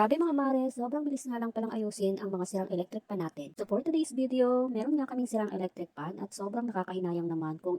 Grabe mga mare, sobrang bilis nga lang palang ayusin ang mga sirang electric pan natin. So for today's video, meron nga kaming sirang electric pan at sobrang nakakahinayang naman kung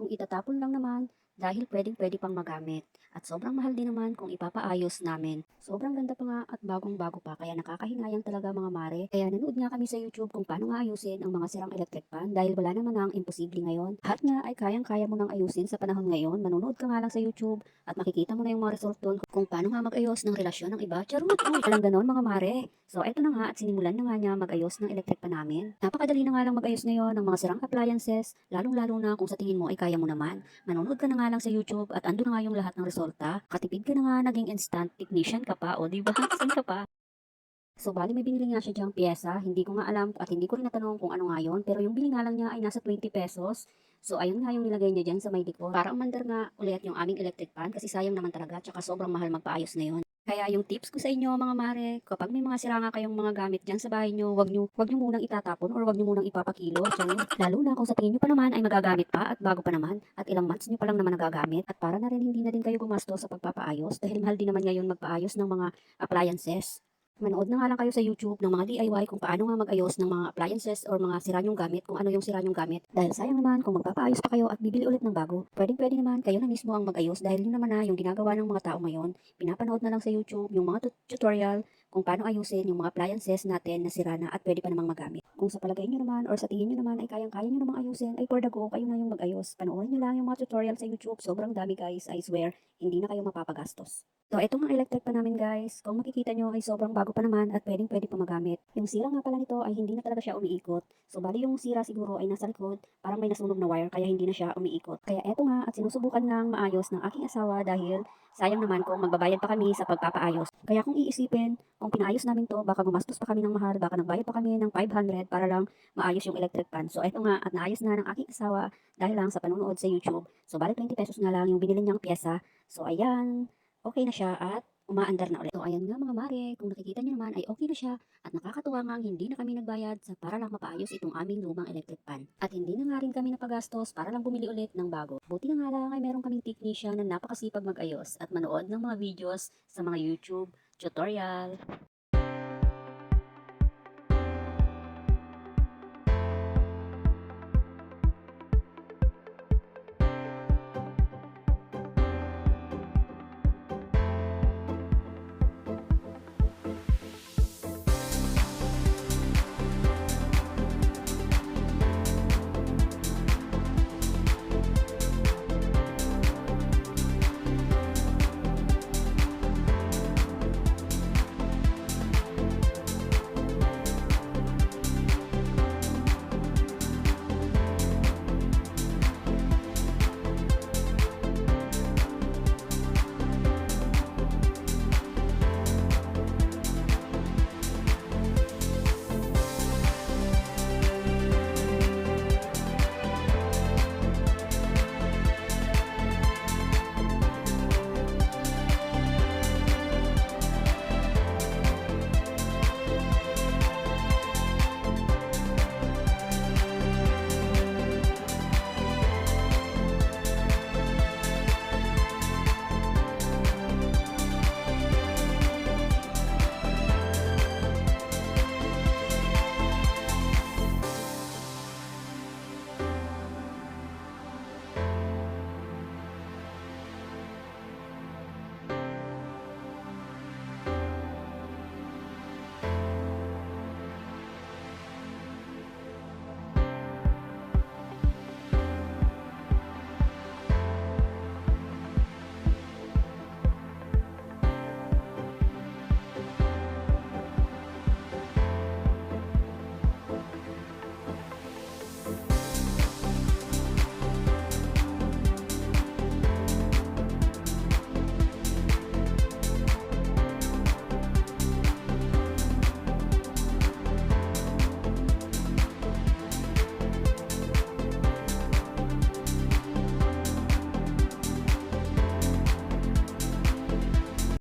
itatapon lang naman dahil pwedeng-pwede pang magamit. At sobrang mahal din naman kung ipapaayos namin. Sobrang ganda pa nga at bagong-bago pa kaya nakakahinayang talaga mga mare. Kaya nanood nga kami sa YouTube kung paano nga ayusin ang mga sirang electric pan dahil wala naman ang imposible ngayon. Lahat nga ay kayang-kaya mo nang ayusin sa panahon ngayon. Manonood ka nga lang sa YouTube at makikita mo na yung mga result doon kung paano nga mag-ayos ng relasyon ng iba. Charot! Uy, walang ganon mga mare. So, eto na nga at sinimulan na nga niya mag-ayos ng electric pa namin. Napakadali na nga lang mag-ayos ngayon ng mga sirang appliances, lalong-lalo na kung sa tingin mo ay kaya mo naman. Manonood ka na nga lang sa YouTube at ando na nga yung lahat ng resulta. Katipid ka na nga, naging instant technician ka pa, o diba? Saan ka pa? So, bali may binili nga siya diyang pyesa. Hindi ko nga alam at hindi ko rin natanong kung ano nga yun. Pero yung bili nga lang niya ay nasa 20 pesos. So, ayun nga yung nilagay niya dyan sa may likod. Para umandar nga ulit yung aming electric pan kasi sayang naman talaga. Tsaka sobrang mahal magpaayos ngayon. Kaya yung tips ko sa inyo mga mare, kapag may mga sira nga kayong mga gamit dyan sa bahay nyo, wag nyo munang itatapon or wag nyo munang ipapakilo. Lalo na kung sa tingin nyo pa naman ay magagamit pa at bago pa naman at ilang months nyo pa lang naman nagagamit. At para na rin hindi na din kayo gumastos sa pagpapaayos dahil mahal din naman ngayon magpaayos ng mga appliances. Manood na nga lang kayo sa YouTube ng mga DIY kung paano nga mag-ayos ng mga appliances or mga sira nyong gamit, kung ano yung sira nyong gamit. Dahil sayang naman kung magpapaayos pa kayo at bibili ulit ng bago. Pwedeng-pwede naman kayo na mismo ang mag-ayos dahil yun naman na yung ginagawa ng mga tao ngayon. Pinapanood na lang sa YouTube yung mga tutorial kung paano ayusin yung mga appliances natin na sira na at pwede pa namang magamit. Kung sa palagay nyo naman or sa tingin nyo naman ay kayang-kaya nyo namang ayusin, ay for the go, kayo na yung mag-ayos. Panoorin nyo lang yung mga tutorial sa YouTube. Sobrang dami guys, I swear, hindi na kayo mapapagastos. So, ito nga electric pa namin guys. Kung makikita nyo ay sobrang bago pa naman at pwedeng-pwede pa magamit. Yung sira nga pala nito ay hindi na talaga siya umiikot. So, bali yung sira siguro ay nasa likod, parang may nasunog na wire kaya hindi na siya umiikot. Kaya eto nga at sinusubukan ngang maayos ng aking asawa dahil sayang naman kung magbabayad pa kami sa pagpapaayos. Kaya kung iisipin, kung pinaayos namin to, baka gumastos pa kami ng mahal, baka nagbayad pa kami ng 500 para lang maayos yung electric pan. So, eto nga at naayos na ng aking asawa dahil lang sa panonood sa YouTube. So, bali 20 pesos nga lang yung binili niyang pyesa. So, ayan, okay na siya at umaandar na ulit. So ayan nga mga mare, kung nakikita niyo naman ay okay na siya at nakakatuwa nga hindi na kami nagbayad sa para lang mapaayos itong aming lumang electric pan. At hindi na nga rin kami napagastos para lang bumili ulit ng bago. Buti na nga lang ay meron kaming technician na napakasipag mag-ayos at manood ng mga videos sa mga YouTube tutorial.